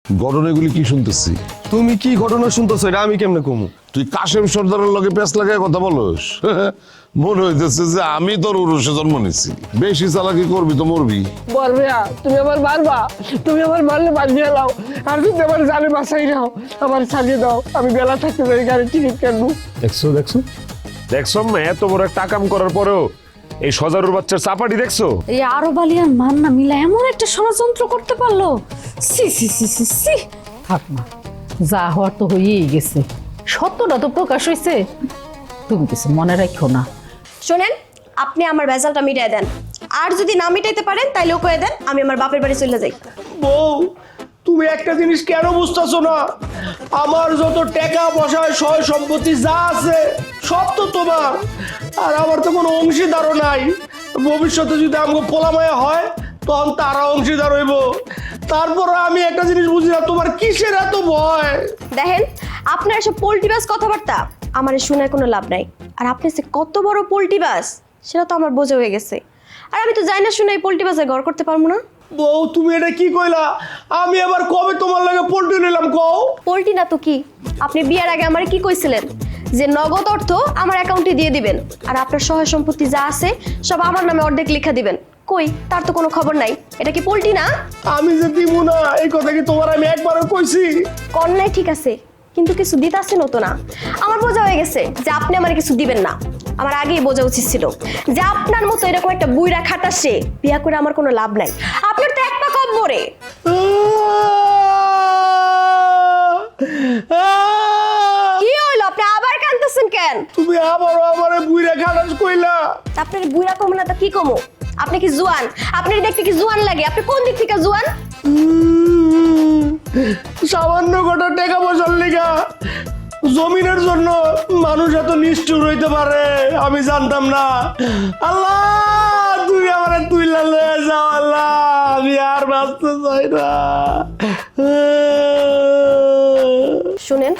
ঘটনাগুলি কি শুনতেছি? তুমি কি ঘটনা শুনতেছো এটা আমি কেমনে কমু? তুই কাশেম সর্দারের লগে পেঁচ লাগায় কথা বলস? মনে হইতেছে যে আমি তোর উরুষে জন্ম নিছি। বেশি চালাকি করবি তো মরবি। বলবেয়া তুমি আমার মারবা, তুমি আমার মারলে বাঁচিয়ে দাও, আর যদি আমার জানে বাঁচাই নাও আমার ছাড়িয়ে দাও, আমি বেলা থাকতে পারি গাড়ির টিকিট কাটবো। দেখছো দেখছো দেখছো মা, এত বড় একটা কাম করার পরেও এই সজারুর বাচ্চার চাপাটি দেখছো? এই আরব আলী আর মান্না মিলা এমন একটা ষড়যন্ত্র করতে পারলো। সি সি সি সি সি। থাক না, যা হওয়ার তো হয়েই গেছে, সত্যটা তো প্রকাশ হয়েছে, তুমি কিছু মনে রাখো না। শোনেন, আপনি আমার ভেজালটা মিটাই দেন, আর যদি না মিটাইতে পারেন তাইলেও কয়ে দেন, আমি আমার বাপের বাড়ি চলে যাই। বউ, তুমি একটা জিনিস কেন বুঝতেছো না? আমার যত টাকা পয়সা সয় সম্পত্তি যা আছে সব তো তোমার, আর আমার তো কোনো অংশীদারও নাই। ভবিষ্যতে যদি আমাকে পোলামায়া হয় তখন তারা অংশীদার হইব। তারপর আমি একটা জিনিস বুঝি না, তোমার কিসের এত ভয়? দেখেন, আপনার এসব পোল্টিবাস কথাবার্তা আমার শুনে কোনো লাভ নাই। আর আপনি যে কত বড় পোল্টিবাস সেটা তো আমার বোঝা হয়ে গেছে। আর আমি তো জানি না শুনে এই পোল্টিবাসে ঘর করতে পারবো না। বউ, তুমি এটা কি কইলা? আমি আবার কবে তোমার লাগে পোল্ট্রি নিলাম কও? পোল্ট্রি না তো কি? আপনি বিয়ার আগে আমার কি কইছিলেন যে নগদ অর্থ আমার অ্যাকাউন্টে দিয়ে দিবেন, আর আপনার সহায় সম্পত্তি যা আছে সব আমার নামে অর্ধেক লেখা দিবেন। কই, তার তো কোনো খবর নাই। এটা কি পোল্ট্রি না? আমি যে দিব না এই কথা কি তোমার আমি একবারও কইছি? কন্যায় ঠিক আছে, কিন্তু কিছু দিতে আসেন তো না। আমার বোঝা হয়ে গেছে যে আপনি আমার কিছু দিবেন না। আমার আগেই বোঝা উচিত ছিল যে আপনার মতো এরকম একটা বুইড়া খাটাসে বিয়া করে আমার কোনো লাভ নাই। আপনার তো এক পা কম মরে। কি হইলো, আপনি আবার কাঁদতেছেন কেন? তুমি আবারও আমারে বুইরা খালাস কইলা? আপনার বুইড়া কমো না তো কি কমো? আপনি কি জুয়ান? আপনি দেখতে কি জুয়ান লাগে? আপনি কোন দিক থেকে জুয়ান? সামান্য কটা টাকা পয়সার লিগা জমিনের জন্য মানুষ এত নিষ্ঠুর হইতে পারে আমি জানতাম না। আল্লাহ, তুমি আমারে তুইলা লয়ে যাও আল্লাহ, আমি আর বাঁচতে চাই না। শুনেন,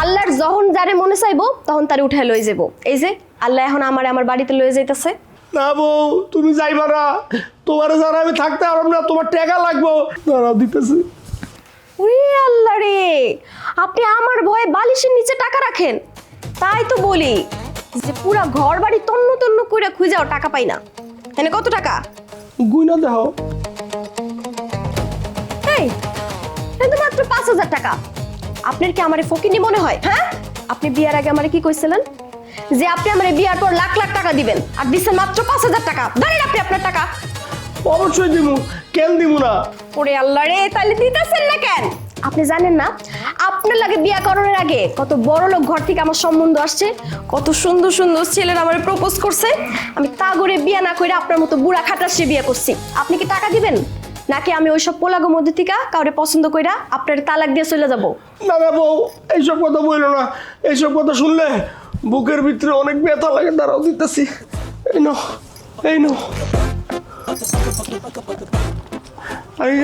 আল্লাহর যখন যারে মনে চাইবো তখন তারে উঠায় লয়ে যাবো। এই যে আল্লাহ এখন আমার বাড়িতে লয়ে যাইতেছে। না বউ, তুমি যাইবা না। তোমার যারা আমি থাকতে পারব না, তোমার টাকা লাগবো। দাঁড়াও, দিতেছি। ওরে আল্লাহ রে, আপনি আমার ভয়ে বালিশের নিচে টাকা রাখেন। তাই তো বলি যে পুরা ঘর বাড়ি তন্ন তন্ন করে খুঁজাও টাকা পাই না। এখানে কত টাকা? গুইনা দাও। এই, এটা তো মাত্র 5,000 টাকা। আপনার কি আমারে ফকিনি মনে হয়? হ্যাঁ, আপনি বিয়ার আগে আমারে কি কইছিলেন যে আপনি আমারে বিয়ার পর লাখ লাখ টাকা দিবেন, আর দিচ্ছেন মাত্র 5,000 টাকা। ধরেন আপনি আপনার টাকা। অবশ্যই দিমু, কেন দিমু না? ওরে আল্লাহ রে, তাহলে দিতেছেন না কেন? আপনি জানেন না আপনার লাগে বিয়া করানোর আগে কত বড় লোক ঘর থেকে আমার সম্বন্ধ আসছে, কত সুন্দর সুন্দর ছেলেরা আমারে প্রপোজ করছে। আমি তা করে বিয়া না করে আপনার মতো বুড়া খাটাসে বিয়া করছি। আপনি কি টাকা দিবেন, নাকি আমি ওইসব পোলাগো মধ্যে থেকে কাউরে পছন্দ কইরা আপনার তালাক দিয়ে চলে যাব? না না বউ, এইসব কথা বললো না। এইসব কথা শুনলে বুকের ভিতরে অনেক ব্যথা লাগে। দাঁড়াও, দিতেছি। এই নো, এই নো, এই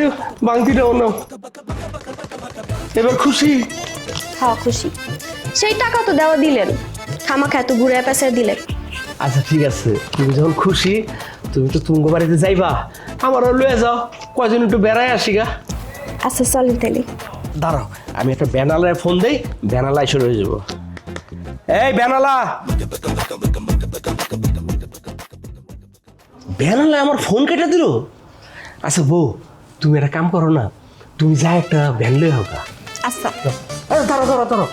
বাংতিটাও নাও। এবার খুশি? হ্যাঁ খুশি। সেই টাকা তো দেওয়া দিলেন, খামাখা এত ঘুরে পেঁচায় দিলেন। আচ্ছা ঠিক আছে, তুমি যখন খুশি তুমি তো তুঙ্গ বাড়িতে যাইবা, আমারও লয়ে যাও, কয়জন একটু বেড়ায় আসি গা। আচ্ছা চলেন তাহলে। দাঁড়াও, আমি একটা ব্যানালায় ফোন দেই, ব্যানালা এসে রয়ে যাবো। এই ব্যানালা, ব্যানালায় আমার ফোন কেটে দিল। আচ্ছা বউ, তুমি একটা কাম করো না, তুমি যা একটা ভ্যান লয়ে হোক। আচ্ছা ধরো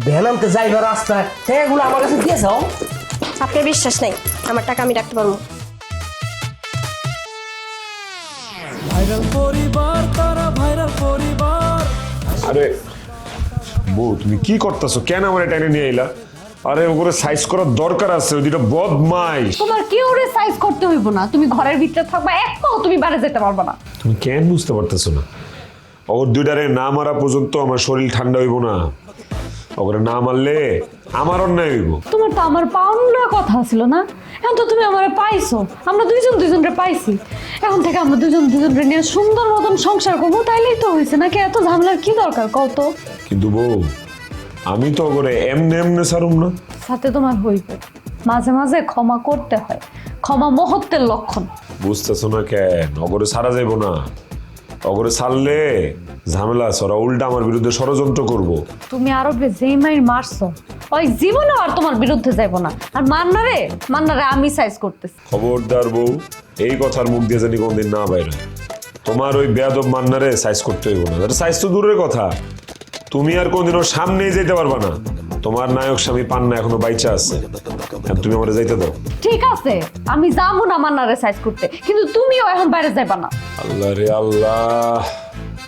ভ্যান আনতে যাইবা রাস্তায়, এগুলো আমার কাছে দিয়ে যাও। আপনার বিশ্বাস নাই, আমার টাকা আমি রাখতে পারবো। আরে বউ, তুমি কি করতেছো? কেন আমার টেনে নিয়ে এলা? আরে ওগুলো সাইজ করার দরকার আছে, ওই দুটো বদমাইশ। তোমার কি ওরে সাইজ করতে হইব না, তুমি ঘরের ভিতরে থাকবা, এক পাও তুমি বাইরে যেতে পারবে না। তুমি কেন বুঝতে পারতেছো না? ওর দুইটারে না মারা পর্যন্ত আমার শরীর ঠান্ডা হইব না। ওগুলো না মারলে আমার অন্যায় হইব। তোমার তো আমার পাওনার কথা ছিল না, এখন তো তুমি আমারে পাইছো, আমরা দুজনরে পাইছি। এখন থেকে আমরা দুজনরে নিয়ে সুন্দর মতন সংসার করবো, তাইলেই তো হয়েছে নাকি? এত ঝামেলার কি দরকার কত? কিন্তু বউ, আমি তো ওগুলো এমনে ছাড়ুম না। সাথে তোমার হইবে, মাঝে মাঝে ক্ষমা করতে হয়, ক্ষমা মহত্বের লক্ষণ। বুঝতেছো না কেন? ওগুলো ছাড়া যাইব না। ওগুলো ছাড়লে ঝামেলা আছে, ওরা উল্টা আমার বিরুদ্ধে ষড়যন্ত্র করব। তুমি আরো যেই মাইর মারছো ওই জীবনে আর তোমার বিরুদ্ধে যাইব না। আর মান্নারে আমি সাইজ করতেছি। খবরদার বউ, এই কথার মুখ দিয়ে জানি কোনদিন না বাইরে। তোমার ওই বেয়াদব মান্নারে সাইজ করতে হইব না। সাইজ তো দূরের কথা, তুমি আর কোনদিন ওর সামনেই যেতে পারবা না। তোমার নায়ক স্বামী পান্না এখনো বাইচা আছে, এখন তুমি আমারে যাইতে দাও। ঠিক আছে, আমি যাবো না মান্নারে সাইজ করতে, কিন্তু তুমিও এখন বাইরে যাইবা না। আল্লাহ রে আল্লাহ,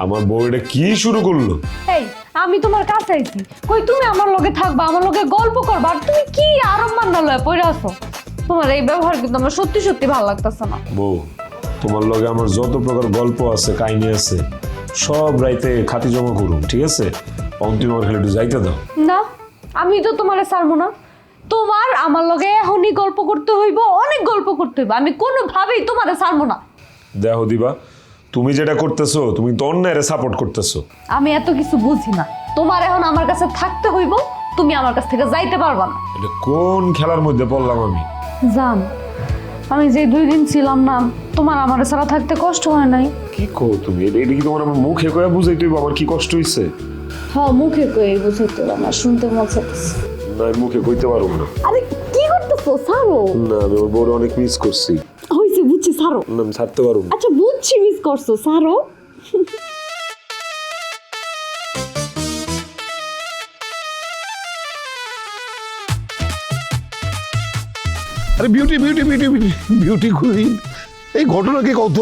আমার বউ এটা কি শুরু করলো? এই আমি তোমার কাছে আইছি, কই তুমি আমার লগে থাকবা, আমার লগে গল্প করবা, আর তুমি কি আরাম মান্না লয়ে পড়ে আছো? তোমার এই ব্যবহার কিন্তু আমার সত্যি সত্যি ভালো লাগতেছে না। বউ, তোমার লগে আমার যত প্রকার গল্প আছে, কাহিনী আছে, সব রাইতে খাতি জমা করুন, ঠিক আছে? অন্তিম আমার খালি একটু যাইতে দাও। না, আমি তো তোমারে ছাড়বো না। তোমার আমার লগে এখনই গল্প করতে হইব, অনেক গল্প করতে হইব। আমি কোনোভাবেই তোমারে ছাড়বো না। দেখো দিবা, তুমি যেটা করতেছো, তুমি তো অন্যায়ের সাপোর্ট করতেছো। আমি এত কিছু বুঝি না। তোমার এখন আমার কাছে থাকতে হইব, তুমি আমার কাছ থেকে যাইতে পারবা না। এটা কোন খেলার মধ্যে পড়লাম আমি? জান, আমি যে 2 দিন ছিলাম না, তোমার আমার ছাড়া থাকতে কষ্ট হয় নাই? কি কো তুমি? এটা কি তোমার আমার মুখে কয়ে বুঝাইতে হইব আমার কি কষ্ট হইছে? হ্যাঁ, মুখে কই বুঝাইতে না, শুনতে মজা। না, আমি মুখে কইতে পারবো না। আরে কি করতেছো? ছাড়ো না, আমি আমার বউরে অনেক মিস করছি। হইছে, বুঝছি, ছাড়ো। না, আমি ছাড়তে পারবো না। আচ্ছা বুঝছি মিস করছো, ছাড়ো। আরে beauty beauty beauty beauty beauty queen, এই ঘটনা কি কত?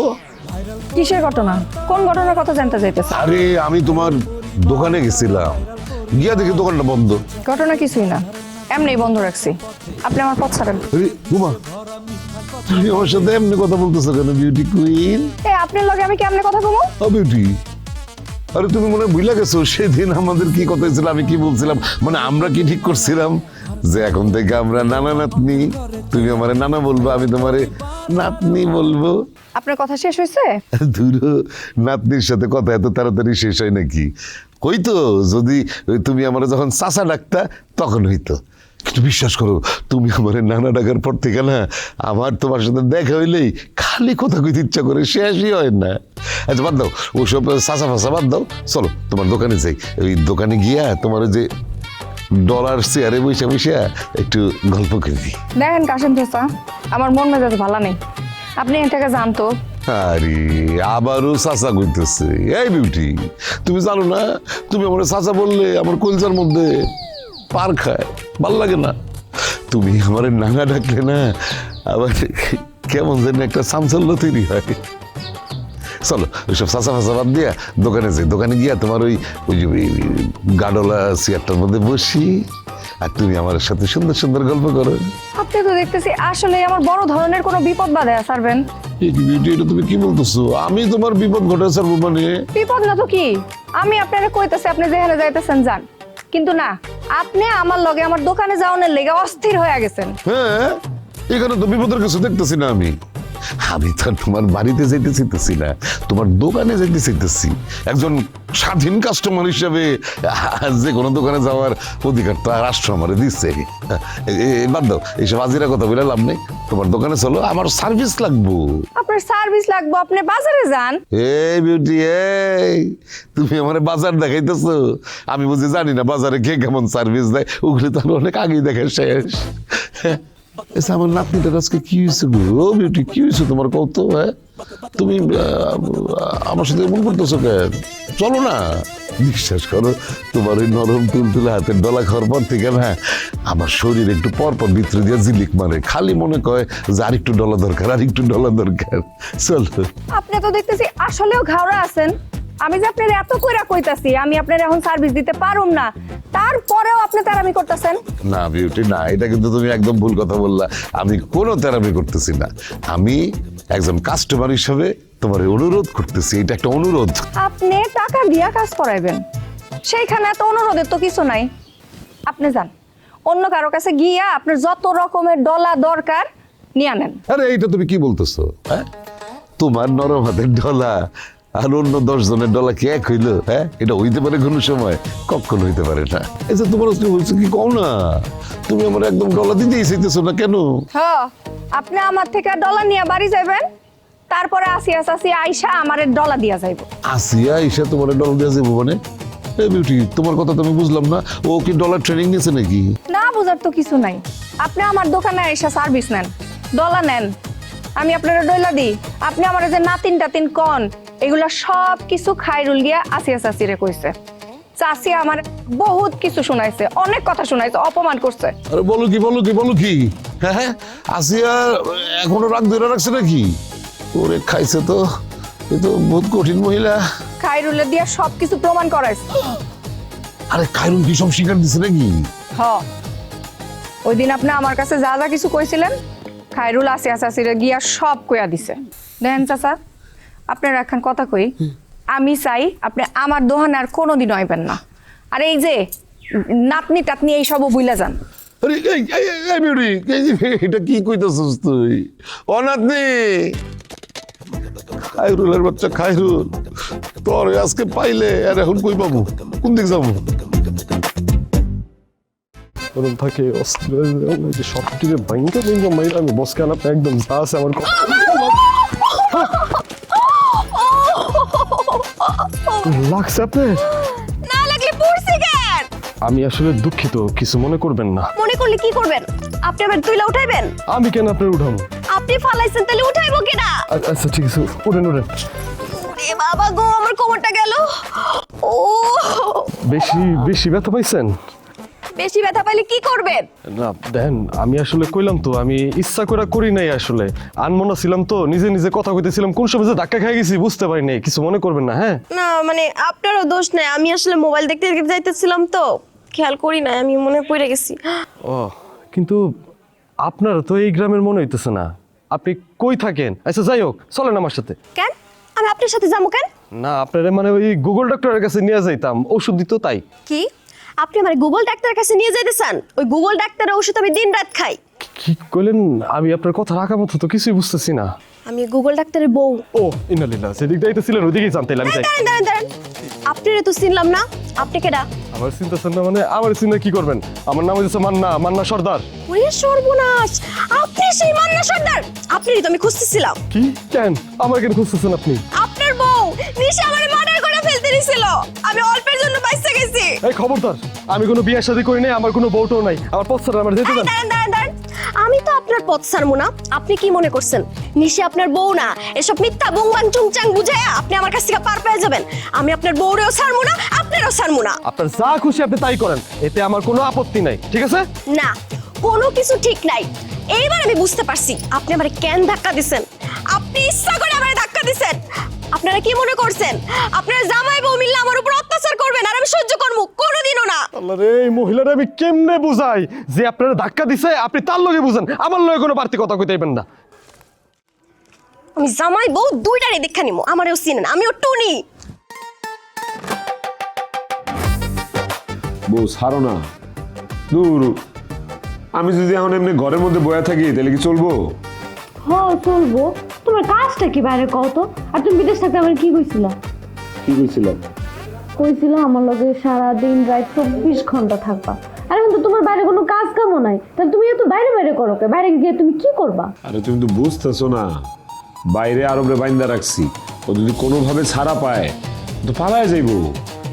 কিসের ঘটনা? কোন ঘটনার কথা জানতে চাইতেছ? আরে আমি তোমার দোকানে গেছিলাম, গিয়া দেখি দোকানটা বন্ধ। ঘটনা কিছুই না, এমনি বন্ধ রাখছি। আপনি আমার পথ ছাড়েন। আরে তোমা, তুমি আমার সাথে এমনি কথা বলতেছো কেন বিউটি কুইন? আপনার লগে আমি কেমনে কথা বলবো? বিউটি, আরে তুমি মনে হয় ভুলে গেছো সেদিন আমাদের কি কথা হয়েছিল, আমি কি বলছিলাম, মানে আমরা কি ঠিক করছিলাম যে এখন থেকে আমরা নানা নাতনি, তুমি আমারে নানা বলবো, আমি তোমারে নাতনি বলবো। আপনার কথা শেষ হয়েছে? ধুরো, নাতনির সাথে কথা এত তাড়াতাড়ি শেষ হয় নাকি? হইতো যদি তুমি আমার যখন চাচা ডাকতা তখন হইতো, কিন্তু বিশ্বাস করো তুমি আমার নানা ডাকার পর থেকে না, আমার তোমার সাথে দেখা হইলেই খালি কথা কইতে ইচ্ছা করে, শেষই হয় না। আচ্ছা বাদ দাও ওসব চাচা ফাঁচা বাদ দাও, চলো তোমার দোকানে যাই। ওই দোকানে গিয়া তোমার যে ডলার চেয়ারে বসে বসে একটু গল্প করে দিই। দেখেন কাশেম চাচা, আমার মন মেজাজ ভালো নেই, আপনি এর থেকে জানতো। আরে আবারও চাচা কইতেছে। এই বিউটি, তুমি জানো না, তুমি আমার চাচা বললে আমার কলজার মধ্যে পার খায়, ভাল লাগে না। তুমি আমার নানা ডাকলে না আবার কেমন যেন একটা চাঞ্চল্য তৈরি হয়। চলো ওইসব চাচা ফাঁচা বাদ দিয়া দোকানে যাই। দোকানে গিয়া তোমার ওই গাডলা চেয়ারটার মধ্যে বসি, আর তুমি আমার সাথে সুন্দর সুন্দর গল্প করো। আপনি তো দেখতেছি আসলে আমার বড় ধরনের কোনো বিপদ বাধায় ছাড়বেন। বিউটি, এটা তুমি কি বলতেছো? আমি তোমার বিপদ ঘটে ছাড়বো মানে? বিপদ না তো কি, আমি আপনারে কইতেছি আপনি যেখানে যাইতেছেন যান, কিন্তু না, আপনি আমার লগে আমার দোকানে যাওয়ার লেগে অস্থির হয়ে গেছেন। হ্যাঁ, এখানে তো বিপদের কিছু দেখতেছি না। আমি তো তোমার বাড়িতে যাইতে চাইতেছি না, তোমার দোকানে যাইতে চাইতেছি। একজন স্বাধীন কাস্টমার হিসেবে যে কোনো দোকানে যাওয়ার অধিকার তো রাষ্ট্র আমার দিচ্ছে। বাদ দাও এইসব আজিরা কথা বলে লাভ নেই, তোমার দোকানে চলো, আমার সার্ভিস লাগবো। আপনার সার্ভিস লাগবো, আপনি বাজারে যান। এই বিউটি, এই তুমি আমার বাজার দেখাইতেছো, আমি বুঝি জানি না বাজারে কে কেমন সার্ভিস দেয়, ওগুলো তো অনেক আগেই দেখা শেষ। আচ্ছা আমার নাতনিটার আজকে কি হয়েছে গো? ও বিউটি, কি হয়েছে তোমার কত? হ্যাঁ, তুমি আমার সাথে এমন করতেছো কেন? চলো না। বিশ্বাস করো, তোমার ওই নরম তুলতুলে হাতের ডলা খাওয়ার পর থেকে না আমার শরীর একটু পরপর ভিতরে দিয়ে জিলিক মারে, খালি মনে কয় যে আরেকটু ডলা দরকার, আরেকটু ডলা দরকার। চলো। আপনি তো দেখতেছি আসলেও ঘাওড়া আছেন। আমি যে আপনার এত কইরা কইতাছি আমি আপনার এখন সার্ভিস দিতে পারুম না, তারপরেও আপনি তেরামি করতেছেন। না বিউটি, না, এটা কিন্তু তুমি একদম ভুল কথা বললা। আমি কোনো তেরামি করতেছি না, আমি একজন কাস্টমার হিসেবে তোমার অনুরোধ করতেছি, এটা একটা অনুরোধ। আপনি টাকা দিয়া কাজ করাইবেন, সেইখানে এত অনুরোধের তো কিছু নাই। আপনি যান অন্য কারো কাছে গিয়া আপনার যত রকমের ডলা দরকার নিয়ে আনেন। আরে এইটা তুমি কি বলতেছো? হ্যাঁ, তোমার নরম হাতের ডলা আর অন্য 10 জনের ডলা কি এক হইলো? হ্যাঁ, এটা হইতে পারে কোনো সময়? কখনো হইতে পারে না। এই যে তোমার বলছো কি কও না, তুমি আমার একদম ডলা দিতেই চাইতেছো না কেন? হ্যাঁ, আপনি আমার থেকে ডলা নিয়ে বাড়ি যাবেন, তারপরে আসিয়া চাচি আইসা আমারে ডলা দিয়া যাইব। আসিয়া এসে তোমার ডলার দিয়ে যাবো মানে? এই বিউটি, তোমার কথা তো আমি বুঝলাম না, ও কি ডলার ট্রেনিং নিয়েছে নাকি? না বুঝার তো কিছু নাই, আপনি আমার দোকানে এসে সার্ভিস নেন, ডলা নেন, আমি আপনারা ডলা দিই। আপনি আমার যে নাতিন টাতিন কন এগুলা সব কিছু খাইরুল গিয়া আসিয়া চাচিরে কইছে। চাচি আমার বহুত কিছু শুনাইছে, অনেক কথা শুনাইছে, অপমান করছে। আরে বলো কি বলো কি বলো কি? হ্যাঁ হ্যাঁ, আসিয়া এখনো রাগ ধরে রাখছে নাকি? ওরে খাইছে তো, এ তো বহুত কঠিন মহিলা। খাইরুলে দিয়া সব কিছু প্রমাণ করাইছে। আরে খাইরুল কি সব স্বীকার দিছে নাকি? হ, ওই দিন আপনি আমার কাছে যা যা কিছু কইছিলেন খাইরুল আসিয়া চাচিরে গিয়া সব কইয়া দিছে। দেখেন চাচা, আপনার এখন কথা কই, আমি চাই আপনি আমার দোকানে আর কোনোদিন আইবেন না। আর এই যে নাতনি টাতনি এই সবও বুইলা যান। আরে এই বিউটি, এটা কি কইতাছিস তুই? অনাথনি খাইরুলের বাচ্চা খাইরুল, তোর আজকে পাইলে আর এখন কই পাবো, কোন দিক যাবো? থাকে অস্ট্রেলিয়া সব কিছু ভয়ঙ্কর ভয়ঙ্কর মাইরা আমি বস কেন একদম যা আছে আমার লাগছে আপনার? না লাগলে পড়ছি কেন? আমি আসলে দুঃখিত, কিছু মনে করবেন না। মনে করলে কি করবেন? আপনি আবার তুইলা উঠাইবেন? আমি কেন আপনার উঠাবো? আপনি ফালাইছেন তাহলে উঠাইবো কিনা? আচ্ছা ঠিক আছে, উঠেন উঠেন। ওরে বাবা গো, আমার কোমরটা গেল। ও, বেশি বেশি ব্যথা পাইছেন? বেশি ব্যথা পাইলে কি করবেন? না দেন, আমি আসলে কইলাম তো, আমি ইচ্ছা করে করি নাই, আসলে আনমনা ছিলাম তো, নিজে নিজে কথা কইতেছিলাম, কোন সময় যে ধাক্কা খেয়ে গেছি বুঝতে পারি নাই, কিছু মনে করবেন না। হ্যাঁ না মানে আপনারও দোষ নাই, আমি আসলে মোবাইল দেখতে দেখতে যাইতেছিলাম তো খেয়াল করি না, আমি মনে পড়ে গেছি। ও, কিন্তু আপনারা তো এই গ্রামের মনে হইতেছে না, আপনি কই থাকেন? আচ্ছা যাই হোক, চলেন আমার সাথে। কেন আমি আপনার সাথে যাবো কেন? না আপনারা মানে ওই গুগল ডক্টরের কাছে নিয়ে যাইতাম, ওষুধ দিত তাই। কি আপনি আমার গুগল ডাক্তারের কাছে নিয়ে যাইতেছেন? ওই গুগল ডাক্তারের ওষুধ আমি দিন রাত খাই। কি কইলেন? আমি আপনার কথা রাখা মতো তো কিছুই বুঝতেছি না। আমি গুগল ডাক্তারের বউ। ও ইন্নালিল্লাহ, সেদিক দাইতেছিলেন ওইদিকেই জানতে আমি যাই। দাঁড়ান দাঁড়ান দাঁড়ান, আপনারে তো চিনলাম না, আপনি কেডা? আমার চিন্তাছেন না মানে? আমার চিন্তা কি করবেন? আমার নাম হচ্ছে মান্না, মান্না সর্দার। ওরে সর্বনাশ, আপনি সেই মান্না সর্দার? আপনারই তো আমি খুঁজতেছিলাম। কি কেন আমার কেন খুঁজতেছেন আপনি? আপনার বউ নিশা আমারে মার্ডার করে ফেলতে দিছিল, আমি অল্পের জন্য বাইসে গেছি। এই খবরদার, আমি কোনো বিয়ে শাদী করি নাই, আমার কোনো বউটাও নাই, আমার পথটা আমার যেতে দেন। দাঁড়ান দাঁড়ান দাঁড়ান, আমি তো আপনার পথ ছাড়বো না। আপনি কি মনে করছেন নিশি আপনার বউ না? এসব মিথ্যা বুংবাং চুংচাং বুঝায়া আপনি আমার কাছ থেকে পার পেয়ে যাবেন। আমি আপনার বউরেও ছাড়বো না, আপনারও ছাড়বো না। আপনার যা খুশি আপনি তাই করেন, এতে আমার কোনো আপত্তি নাই, ঠিক আছে? না, কোনো কিছু ঠিক নাই। এইবার আমি বুঝতে পারছি আপনি আমারে কেন ধাক্কা দিছেন। আপনি ইচ্ছা করে আমারে ধাক্কা দিছেন। আপনারা কি মনে করছেন আপনার জামাই বউ মিললে আমার উপর অত্যাচার করবেন আর আমি সহ্য করবো? কোনোদিনও না। আল্লাহ রে, এই মহিলারা আমি কেমনে বুঝাই যে আপনারা ধাক্কা দিছে, আপনি তার লগে বুঝেন, আমার লগে কোনো বাড়তি কথা কইতেইবেন না। আমি জামাই বউ দুইটারই দেখা নিমো, আমারও চিনেন, আমিও টুনি। বউ ছাড়ো না, দূর। আমি যদি এখন এমনি ঘরের মধ্যে বয়া থাকি তাহলে কি চলবো? হ্যাঁ চলবো, তোমার কাজটা কি বাইরে কও তো? আর তুমি বিদেশ থাকতে আমার কি কইছিল? কি কইছিলাম? কইছিল আমার লগে সারা দিন রাত 24 ঘন্টা থাকবা। আর এখন তো তোমার বাইরে কোনো কাজ কামও নাই, তাহলে তুমি এত বাইরে বাইরে করো কে? বাইরে গিয়ে তুমি কি করবা? আরে তুমি তো বুঝতেছো না, বাইরে আরবে বাইন্দা রাখছি, ও যদি কোনোভাবে ছাড়া পায় তো পালায় যাইবো।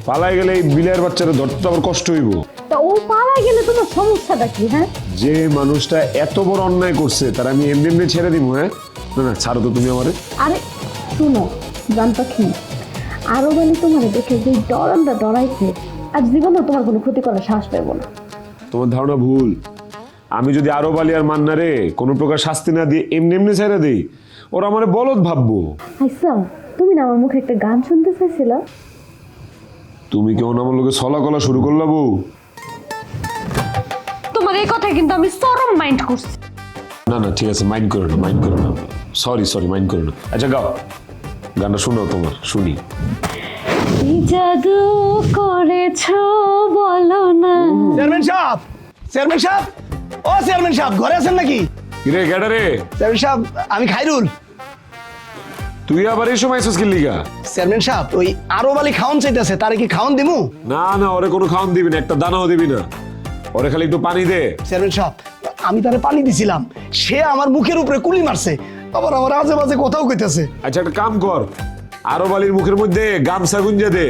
পালায় গেলে এই বিলের বাচ্চারা ধরতে তো আবার কষ্ট হইব। তা ও পালায় গেলে তোমার সমস্যাটা কি? হ্যাঁ, যে মানুষটা এত বড় অন্যায় করছে তার আমি এমনি এমনি ছেড়ে দিব? হ্যাঁ না না, ছাড়ো তো তুমি আমারে। আরে শুনো জান পাখি, আরো বলি তোমার দেখে যে ডরানটা ডরাইছে, আর জীবনে তোমার কোনো ক্ষতি করার সাহস পাইব না। তোমার ধারণা ভুল। আমি যদি আরো বালি আর মান্নারে কোনো প্রকার শাস্তি না দিয়ে এমনি এমনি ছেড়ে দিই, ওরা আমারে বলদ ভাববো। আচ্ছা, তুমি না আমার মুখে একটা গান শুনতে চাইছিলা? তুমি কেমন আমার লোকে ছলা কলা শুরু করলা বউ? তোমার এই কথা কিন্তু আমি চরম মাইন্ড করছি। না না ঠিক আছে, মাইন্ড করো না, মাইন্ড করো না, সরি সরি, মাইন্ড করো না। আচ্ছা গাও, গানটা শোনাও তোমার, শুনি। কি জাদু করেছো বলো না। চেয়ারম্যান সাহেব, চেয়ারম্যান সাহেব, ও চেয়ারম্যান সাহেব, ঘরে আছেন নাকি? কিরে কেডা রে? চেয়ারম্যান সাহেব, আমি খাইরুল। তুই আবার এই সময় এসেছিস কি লিগা? চেয়ারম্যান সাহেব, ওই আরো বালি খাওন চাইতেছে, তারে কি খাওন দিমু? না না, ওরে কোনো খাওয়ান দিবি না, একটা দানাও দিবি না, ওরে খালি একটু পানি দে। চেয়ারম্যান সাহেব, আমি তারে পানি দিছিলাম, সে আমার মুখের উপরে কুলি মারছে। আবার আমার আজে বাজে কথাও কইতাছে। আচ্ছা একটা কাম কর, আরো বালির মুখের মধ্যে গামছা গুঞ্জা দে,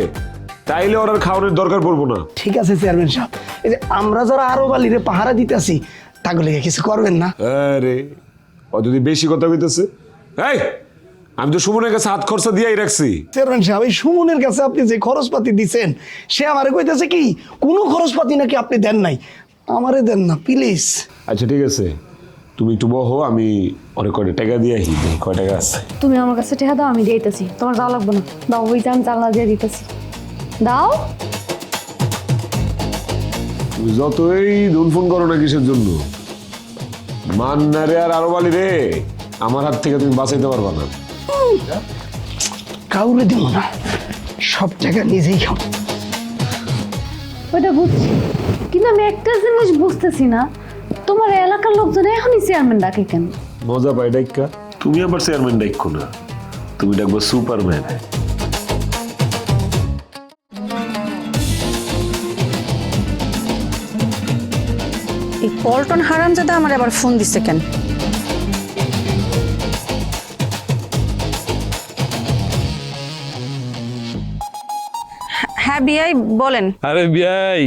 তাইলে ওর আর খাওয়ানোর দরকার পড়বো না। ঠিক আছে চেয়ারম্যান সাহেব, এই যে আমরা যারা আরো বালিরে পাহারা দিতেছি তাগুলো কিছু করবেন না? আরে ও যদি বেশি কথা কইতেছে, এই আমি তো সুমনের কাছে হাত খরচা দিয়েই রাখছি। চেয়ারম্যান সাহেব, এই সুমনের কাছে আপনি যে খরচপাতি দিছেন সে আমারে কইতেছে কি কোনো খরচপাতি নাকি আপনি দেন নাই, আমারে দেন না প্লিজ। আচ্ছা ঠিক আছে, তুমি একটু বহো, আমি অনেক কয়টা টাকা দিয়ে আসি, কয় টাকা আছে। তুমি আমার কাছে টাকা দাও, আমি দিতেছি, তোমার যাওয়া লাগবে না। দাও, ওই যে আমি চালা দিয়ে দিতেছি, দাও। তুমি যতই ধুন ফোন করো না কিসের জন্য, মান্নারে আর আরো বালি রে আমার হাত থেকে তুমি বাঁচাইতে পারবা না। কাউরে দিব না, সব টাকা নিজেই খাও। ওইটা বুঝছি, কিন্তু আমি একটা জিনিস বুঝতেছি না, তোমার এলাকার লোকজন এখনই চেয়ারম্যান ডাকে কেন? মজা পাই ডাইকা, তুমি আবার চেয়ারম্যান ডাইকো না, তুমি ডাকবো সুপারম্যান। এই পল্টন হারামজাদা আমার আবার ফোন দিছে কেন? হ্যাঁ বিআই বলেন। আরে বিয়াই,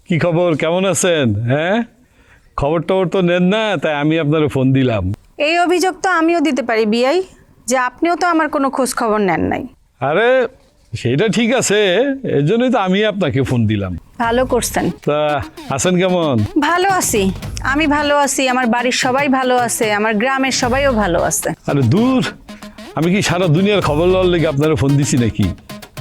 কি খবর, কেমন আছেন? হ্যাঁ, খবর টবর তো নেন না, তাই আমি আপনার ফোন দিলাম। এই অভিযোগ তো আমিও দিতে পারি বিআই, যে আপনিও তো আমার কোনো খোঁজ খবর নেন নাই। আরে সেটা ঠিক আছে, এর জন্যই তো আমি আপনাকে ফোন দিলাম। ভালো করছেন। তা আছেন কেমন? ভালো আছি, আমি ভালো আছি, আমার বাড়ির সবাই ভালো আছে, আমার গ্রামের সবাইও ভালো আছে। আরে দূর, আমি কি সারা দুনিয়ার খবর লওয়ার লেগে আপনারা ফোন দিছি নাকি?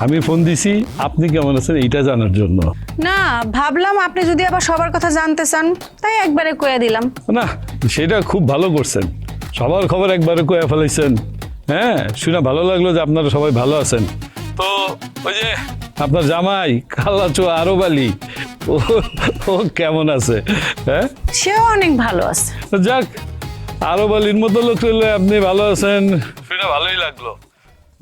আমি ফোন দিছি আপনি কেমন আছেন এইটা জানার জন্য। না, ভাবলাম আপনি যদি আবার সবার কথা জানতে চান তাই একবারে কয়ে দিলাম। না, সেটা খুব ভালো করছেন, সবার খবর একবারে কয়ে ফেলাইছেন। হ্যাঁ, শুনে ভালো লাগলো যে আপনারা সবাই ভালো আছেন। তো ওই যে আপনার জামাই কালাচো আরো বালি, ও কেমন আছে? হ্যাঁ, সেও অনেক ভালো আছে। যাক, আরো বালির মতো লোক হলে আপনি ভালো আছেন, শুনে ভালোই লাগলো।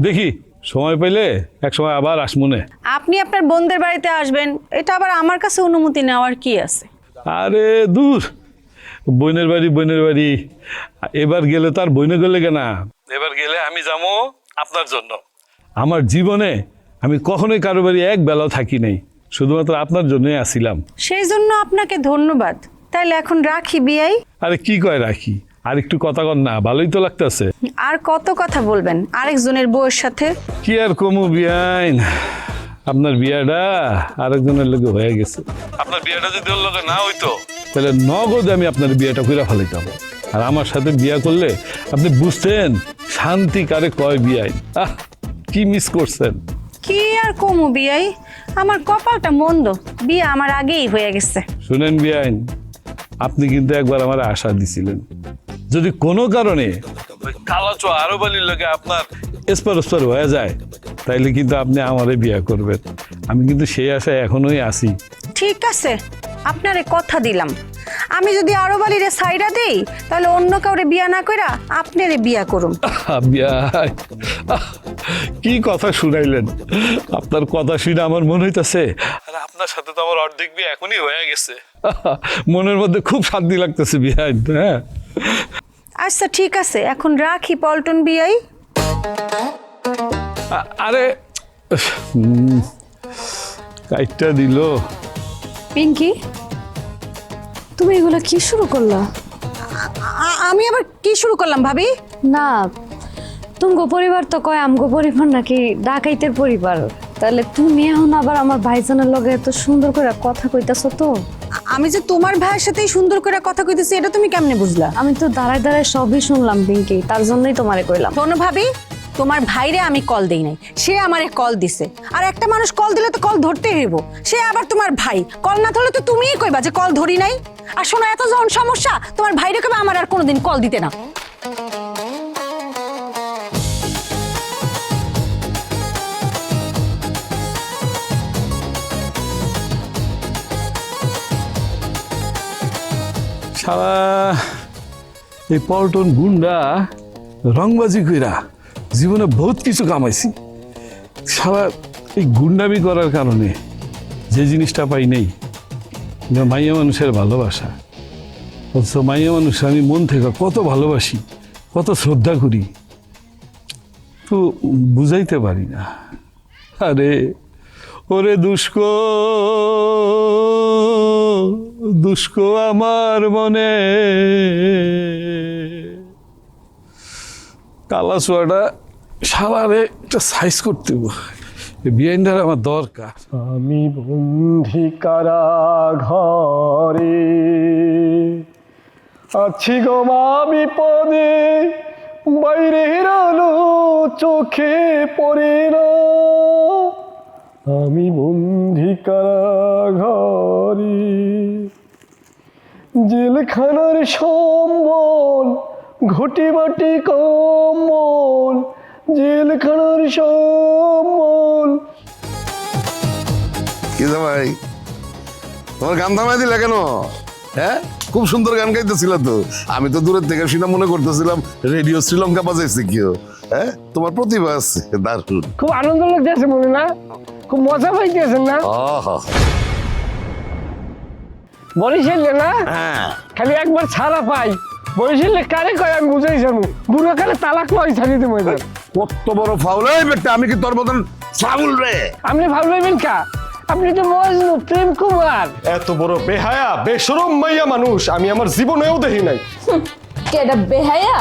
দেখি সময় পেলে এক সময় আবার আসমুনে। আপনি আপনার বোনদের বাড়িতে আসবেন, এটা আবার আমার কাছে অনুমতি নেওয়ার কি আছে? আরে দূর, বোনের বাড়ি এবার গেলে তার বইনে গেলে কেনা, এবার গেলে আমি যাবো আপনার জন্য। আমার জীবনে আমি কখনোই কারো বাড়ি এক বেলাও থাকি নাই, শুধুমাত্র আপনার জন্যই আসিলাম। সেই জন্য আপনাকে ধন্যবাদ। তাইলে এখন রাখি বিআই। আরে কি কয় রাখি, আর একটু কথা কর না, ভালোই তো লাগতেছে। আর কত কথা বলবেন আরেকজনের বউয়ের সাথে? কি আর কমু বিয়াইন, আপনার বিয়াটা আরেকজনের লোকে হয়ে গেছে। আপনার বিয়াটা যদি ওর লোকে না হইতো তাহলে নগদে আমি আপনার বিয়াটা কইরা ফেলাইতাম। আর আমার সাথে বিয়া করলে আপনি বুঝতেন শান্তি কারে কয় বিয়াইন। কি মিস করছেন? কি আর কমু বিআই, আমার কপালটা মন্দ, বিয়ে আমার আগেই হয়ে গেছে। শুনেন বিয়াইন, আপনি কিন্তু একবার আমার আশা দিছিলেন, যদি কোনো কারণে ওই কালাচো আরো বালির লোকে আপনার এসপার হয়ে যায় তাইলে কিন্তু আপনি আমারে বিয়া করবেন। আমি কিন্তু সেই আশায় এখনোই আছি। ঠিক আছে, আপনারে কথা দিলাম, আমি যদি আরো বালিরে সাইডা দেই তাহলে অন্য কাউরে বিয়া না কইরা আপনারে বিয়া করুম। বিয়াই, কি কথা শুনাইলেন, আপনার কথা শুনে আমার মনে হইতাছে আর আপনার সাথে তো আমার অর্ধেক বিয়ে এখনই হয়ে গেছে। মনের মধ্যে খুব শান্তি লাগতেছে বিয়াই। হ্যাঁ আচ্ছা ঠিক আছে, এখন রাখি পল্টন বিআই। আরে কাইটটা দিল। পিঙ্কি, তুমি এগুলো কি শুরু করলা? আমি আবার কি শুরু করলাম ভাবি? না, তুমগো পরিবার তো কয় আমগো পরিবার নাকি ডাকাইতের পরিবার, তাহলে তুমি এখন আবার আমার ভাইজানের লগে এত সুন্দর করে কথা কইতাছো। তো আমি যে তোমার ভাইয়ের সাথেই সুন্দর করে কথা কইতেছি এটা তুমি কেমনে বুঝলা? আমি তো দাঁড়ায় দাঁড়ায় সবই শুনলাম পিঙ্কি, তার জন্যই তোমারে কইলাম। শোনো ভাবি, তোমার ভাইরে আমি কল দেই নাই, সে আমারে কল দিছে। আর একটা মানুষ কল দিলে তো কল ধরতেই হইব, সে আবার তোমার ভাই, কল না ধরলে তো তুমিই কইবা যে কল ধরি নাই। আর শোনো, এত যখন সমস্যা তোমার ভাইরে কইবা আমার আর কোনোদিন কল দিতে না। সারা এই পল্টন গুন্ডা রংবাজি কইরা জীবনে বহুত কিছু কামাইছি। সারা এই গুন্ডামি করার কারণে যে জিনিসটা পাই নেই, মাইয়া মানুষের ভালোবাসা। অথচ মাইয়া মানুষ আমি মন থেকে কত ভালোবাসি, কত শ্রদ্ধা করি, তো বুঝাইতে পারি না। আরে ওরে দুষ্কো দুষ্কো আমার মনে, কালা চুয়াটা শালারে একটা সাইজ করতে বিয়াইন্ডার আমার দরকার। আমি বন্দি কারাঘরে আছি গো মা বিপদে, বাইরের আলো চোখে পড়ে না। আমি বন্দি কারাঘরে, জেলখানার সম্বল ঘটি বাটি কম্বল, জেলখানার সম্বল। কি ভাই, তোমার গান থামাই দিলে কেন? হ্যাঁ, খুব সুন্দর গান গাইতেছিল তো। আমি তো দূরের থেকে শুনে মনে করতেছিলাম রেডিও শ্রীলঙ্কা বাজাইছে কেউ। হ্যাঁ, তোমার প্রতিভা আছে, দারুণ। খুব আনন্দ লাগতেছে মনে না? খুব মজা পাইতেছেন না? বরিশালে না হ্যাঁ, খালি একবার ছাড়া পাই, বরিশালে কারে কয় আমি বুঝাই যাবো, বুড়ো কালে তালাক লয় ছাড়িয়ে দেবো। কত বড় ফাউল! এই বেটা, আমি কি তোর মতন ফাউল রে? আপনি ভাবলেন কা? আপনি তো মজনু, প্রেম কুমার। এত বড় বেহায়া বেশরম মাইয়া মানুষ আমি আমার জীবনেও দেখি নাই। কেডা বেহায়া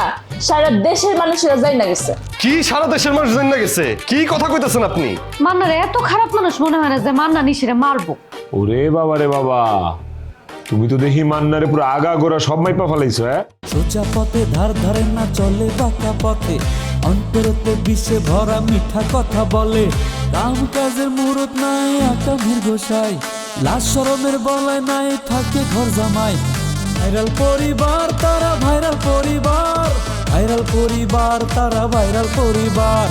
সারা দেশের মানুষেরা যাই না গেছে। কি সারা দেশের মানুষ জানা গেছে? কি কথা কইতেছেন আপনি? মান্নার এত খারাপ মানুষ মনে হয় না যে মান্না নিশিরে মারবো। ওরে বাবা রে বাবা, তুমি তো দেখি মান্নারে পুরো আগা গোড়া সব মাইপা ফেলাইছো। হ্যাঁ, সোজা পথে ধার ধারে না চলে বাঁকা পথে, অন্তরতে বিষে ভরা মিঠা কথা বলে। কাম কাজের মুরত নাই আকামের গোসাই, লাশ শরমের বলায় নাই থাকে ঘর জামাই। ভাইরাল পরিবার তারা ভাইরাল পরিবার, ভাইরাল পরিবার তারা ভাইরাল পরিবার।